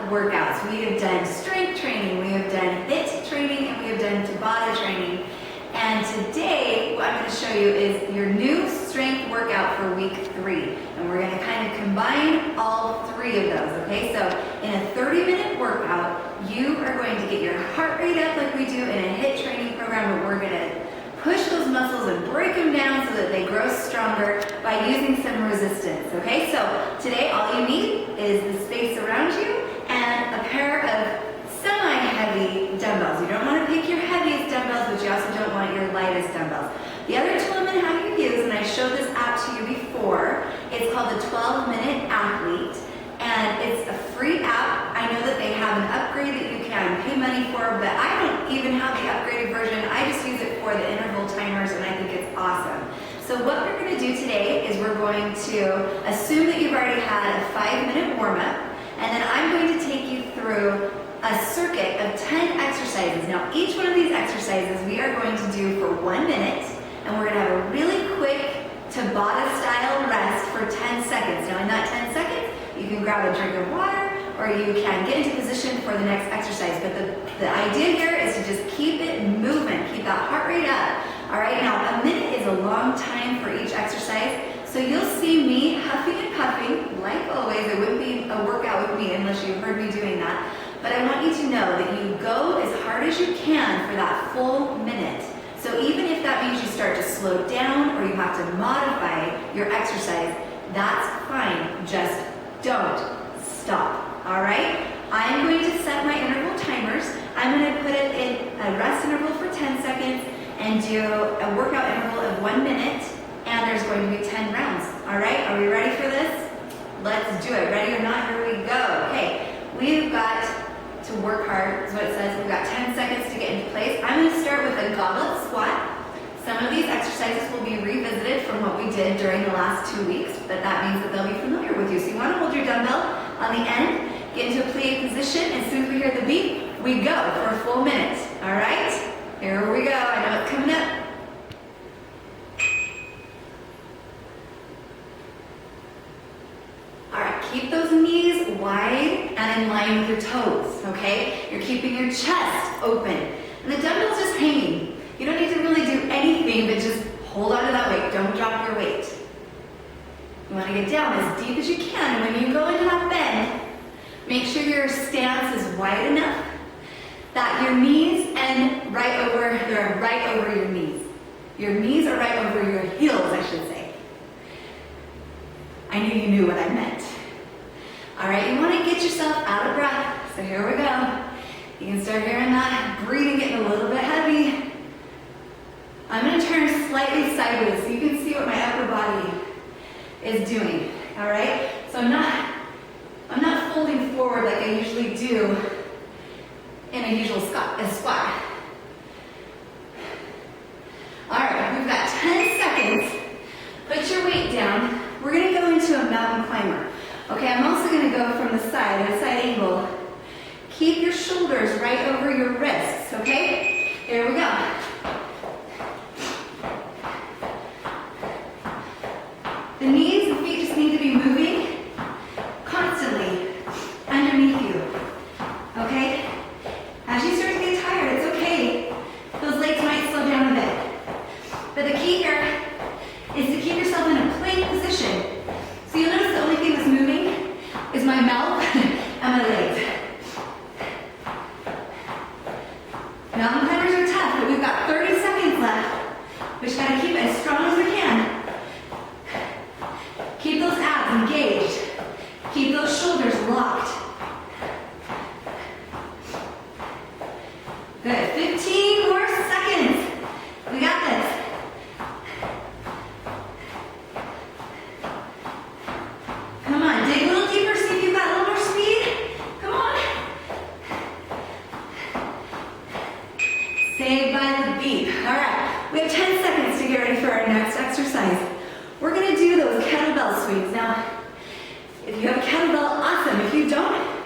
workouts. We have done strength training, we have done HIIT training, and we have done Tabata training. And today, what I'm going to show you is your new strength workout for week 3. And we're going to kind of combine all 3 of those, okay? So in a 30-minute workout, you are going to get your heart rate up like we do in a HIIT training program, but we're going to push those muscles and break them down so that they grow stronger by using some resistance, okay? So today, all you need is the space around you and a pair of semi-heavy dumbbells. You don't want to pick your heaviest dumbbells, but you also don't want your lightest dumbbells. The other tool I'm going to have you use, and I showed this app to you before, it's called the 12-Minute Athlete, and it's a free app. I know that they have an upgrade that you can pay money for, but I don't even have the upgraded version. I just use it for the interval timers, and I think it's awesome. So what we're going to do today is we're going to assume that you've already had a 5-minute warm-up, and then I'm going to take you through a circuit of 10 exercises. Now, each one of these exercises we are going to do for 1 minute, and we're going to have a really quick Tabata-style rest for 10 seconds. Now, in that 10 seconds, you can grab a drink of water, or you can get into position for the next exercise. But the idea here is to just keep it moving, keep that heart rate up. All right, now, a minute is a long time for each exercise. So you'll see me huffing and puffing, like always. It wouldn't be a workout with me unless you heard me doing that. But I want you to know that you go as hard as you can for that full minute. So even if that means you start to slow down or you have to modify your exercise, that's fine. Just don't stop, all right? I'm going to set my interval timers. I'm going to put it in a rest interval for 10 seconds and do a workout interval of 1 minute, and there's going to be 10 rounds, all right? Are we ready for this? Let's do it. Ready or not, here we go. Okay, we've got to work hard, is what it says. We've got 10 seconds to get into place. I'm going to start with a goblet squat. Some of these exercises will be revisited from what we did during the last 2 weeks, but that means that they'll be familiar with you. So you want to hold your dumbbell on the end, get into a plie position, and as soon as we hear the beep, we go for a full minute. All right? Here we go. I know it's coming up. Keep those knees wide and in line with your toes, okay? You're keeping your chest open. And the dumbbell's just hanging. You don't need to really do anything, but just hold on to that weight. Don't drop your weight. You want to get down as deep as you can. And when you go into that bend, make sure your stance is wide enough that your knees end they're right over your knees. Your knees are right over your heels, I should say. I knew you knew what I meant. All right, you want to get yourself out of breath. So here we go. You can start hearing that breathing getting a little bit heavy. I'm going to turn slightly sideways so you can see what my upper body is doing. All right, so I'm not folding forward like I usually do in a usual squat. All right, we've got 10 seconds. Put your weight down. We're going to go into a mountain climber. Okay, I'm also going to go from the side, at a side angle. Keep your shoulders right over your wrists, okay? Here we go. The knees and feet just need to be moving constantly underneath you, okay? As you start to get tired, it's okay. Those legs might slow down a bit. But the key here is to keep yourself in a plank position. So you'll notice the only thing that's moving is my mouth and my legs. Mountain climbers are tough, but we've got 30 seconds left. We just gotta keep it as strong as we can. Keep those abs engaged. Keep those shoulders locked. Good, 15 more seconds. We got this. Come on, dig a little deeper, see if you've got a little more speed. Come on. Saved by the beep. All right, we have 10 seconds to get ready for our next exercise. We're gonna do those kettlebell swings. Now, if you have a kettlebell, awesome. If you don't,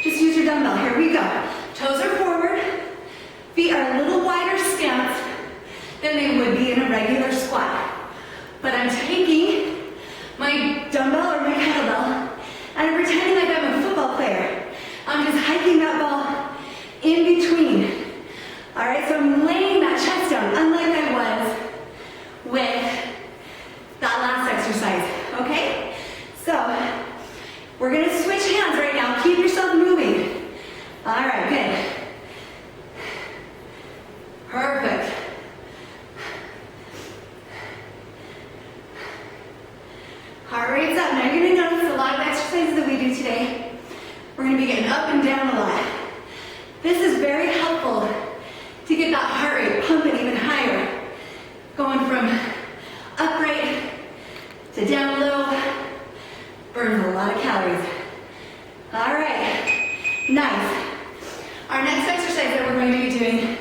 just use your dumbbell. Here we go. Toes are forward. Feet are a little wider stance than they would be in a regular squat. But I'm taking my dumbbell or my kettlebell and I'm pretending like I'm a football player. I'm just that heart rate pumping even higher. Going from upright to down low, burns a lot of calories. All right, nice. Our next exercise that we're going to be doing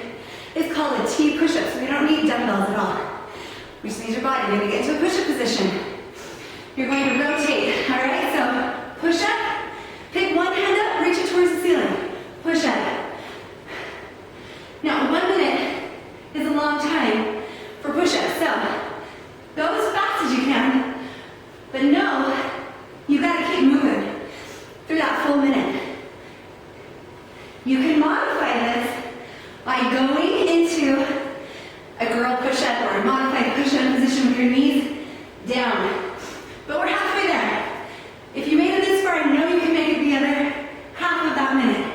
is called a T push-up. So we don't need dumbbells at all. We just need your body. You're going to get into a push-up position. You're going to rotate, all right? So push up, pick one hand up, reach it towards the ceiling. Push up. Now, 1 minute is a long time for push-ups. So go as fast as you can, but know you got to keep moving through that full minute. You can modify this by going into a girl push-up or a modified push-up position with your knees down. But we're halfway there. If you made it this far, I know you can make it the other half of that minute.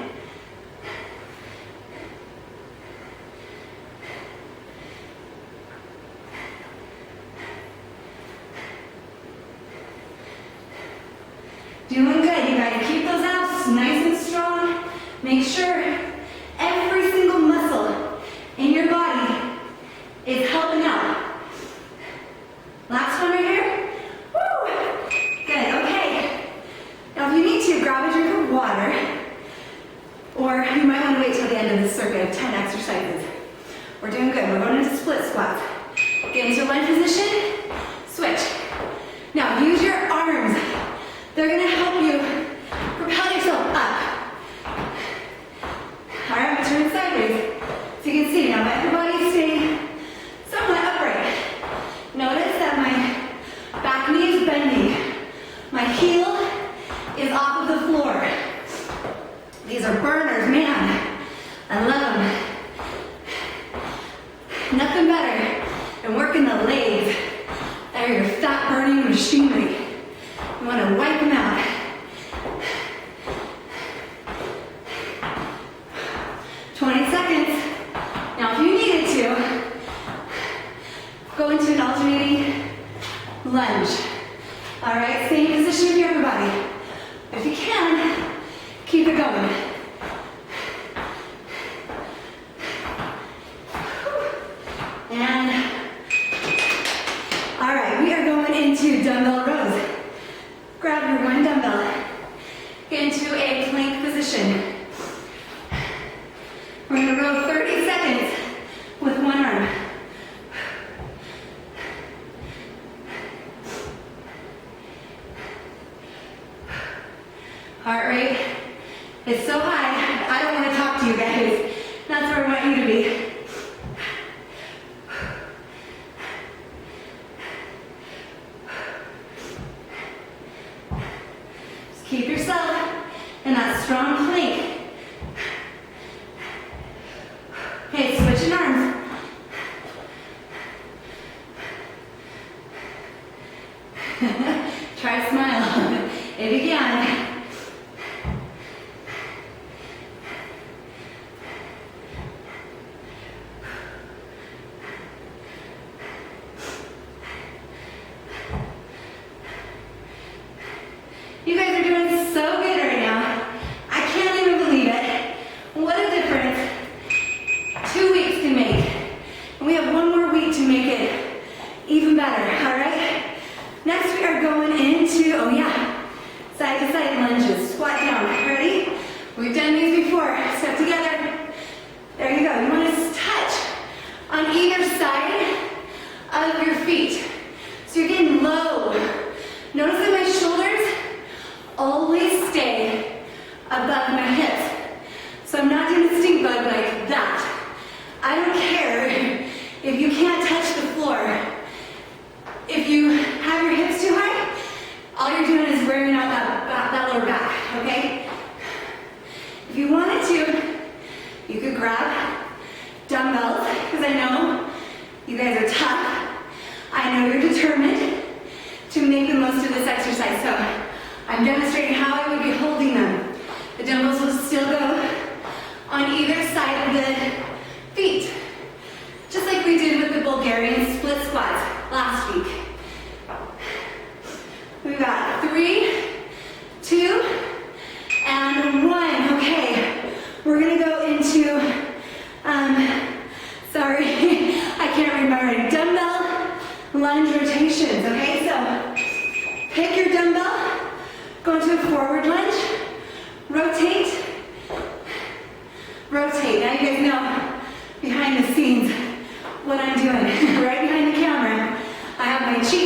Doing good, you guys. Keep those abs nice and strong. Make sure every single muscle in your body is helping out. Last one right here. Woo! Good, okay. Now if you need to, grab a drink of water, or you might want to wait till the end of this circuit of 10 exercises. We're doing good. We're going into split squats. Get into lunge position, switch. Now use your arms. They're going to help you propel yourself up. All right, I'm going to turn sideways. So you can see now my upper body is staying somewhat upright. Notice that my back knee is bending. My heel is off of the floor. These are burners, man. I love them. Nothing better than working the legs. They're your fat burning machinery. You want to wipe them out. Now if you needed to, go into an alternating lunge. All right, same position with your upper body. If you can, keep it going. And, all right, we are going into dumbbell rows. Grab your one dumbbell. Get into a plank position. We're going to row 30 seconds with one arm. Heart rate is so high, I don't want to talk to you guys. That's where I want you to be. Just keep yourself in that strong plank. Okay, switching arms. Try to smile if you can. You guys are doing so good right now. I can't even believe it. What a difference 2 weeks can make. And we have one more week to make it even better, all right? Next we are going into, oh yeah, side to side lunges. Squat down, ready? We've done these before. Step together. There you go. You want to touch on either side of your feet. So you're getting low. Notice that my shoulders always stay above my hips. So I'm not doing a stink bug like that. I don't care if you can't touch the floor. If you have your hips too high, all you're doing is wearing out that lower back, okay? If you wanted to, you could grab dumbbells, because I know you guys are tough. I know you're determined to make the most of this exercise, so I'm demonstrating how I would be holding them. The dumbbells will still go on either side of the feet, just like we did with the Bulgarian split squats last week. We've got 3, 2, and 1. Okay, we're gonna go into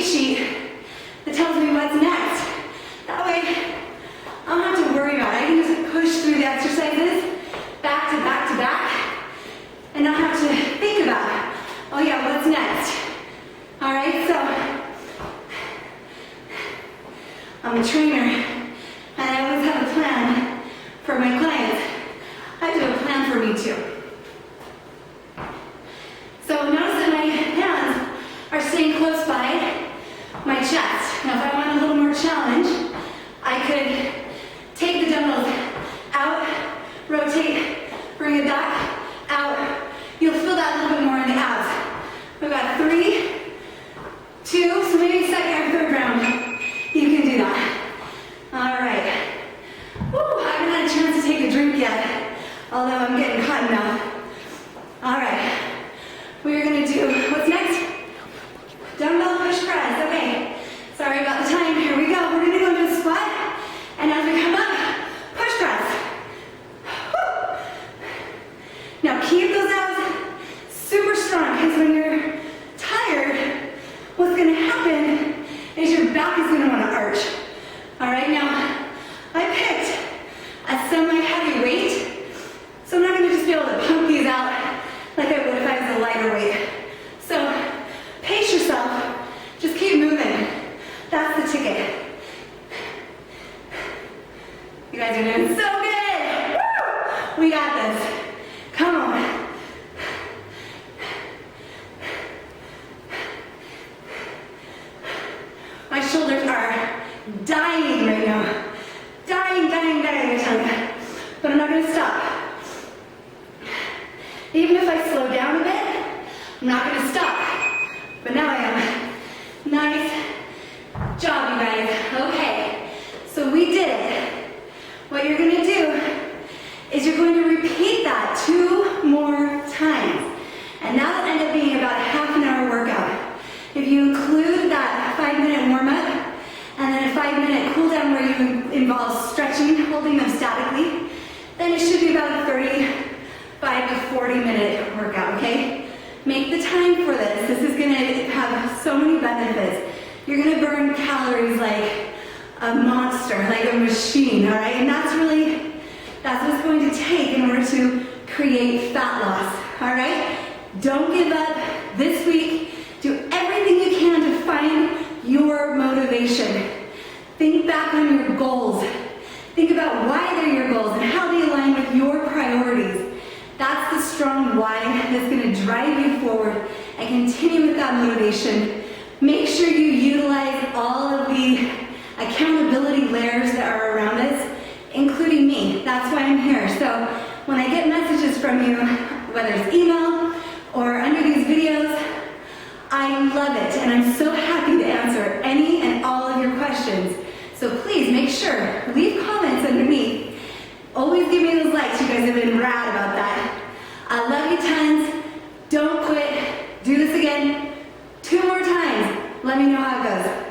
sheet that tells me what's next. That way, I don't have to worry about it. I can just push through the exercises back to back to back and not have to think about, oh yeah, what's next? All right, so I'm a trainer and I always have a plan for my clients. I have to have a plan for me too. So notice that my hands are staying close by my chest. Now if I want a little more challenge, I could take the dumbbells out, rotate, bring it back, out. You'll feel that a little bit more in the abs. We've got 3, 2, so maybe second or third round. You can do that. All right. Woo, I haven't had a chance to take a drink yet, although I'm getting hot now. All right. We're gonna do, what's next? Dumbbell push press. Okay. Sorry about the time. Here we go. We're gonna go into a squat, and as we come up, push press. Woo. Now keep those abs super strong, because when you're tired, what's gonna happen is your back is gonna wanna arch. All right, now I picked a semi-heavy weight, so I'm not gonna just be able to pump these out like I would if I was a lighter weight. So pace yourself, just keep moving. That's the ticket. You guys are doing so good. Woo! We got this. Come on. My shoulders are dying right now. Dying, I tell you. But I'm not gonna stop. Even if I slow down a bit, I'm not gonna stop. But now I am. Nice job, you guys. Okay, so we did it. What you're gonna do is you're going to repeat that 2 more times. And that'll end up being about a half an hour workout. If you include that 5-minute warm-up, and then a 5-minute cool down where you involve stretching, holding them statically, then it should be about a 35 to 40-minute workout, okay? Make the time for this. This is gonna have so many benefits. You're gonna burn calories like a monster, like a machine, all right? And that's what it's going to take in order to create fat loss, all right? Don't give up this week. Do everything you can to find your motivation. Think back on your goals. Think about why they're your goals and how they align with your priorities. That's the strong why that's going to drive you forward and continue with that motivation. Make sure you utilize all of the accountability layers that are around us, including me. That's why I'm here. So when I get messages from you, whether it's email or under these videos, I love it, and I'm so happy to answer any and all of your questions. So please make sure, leave comments underneath. Always give me those likes. You guys have been rad about that. I love you tons. Don't quit. Do this again 2 more times. Let me know how it goes.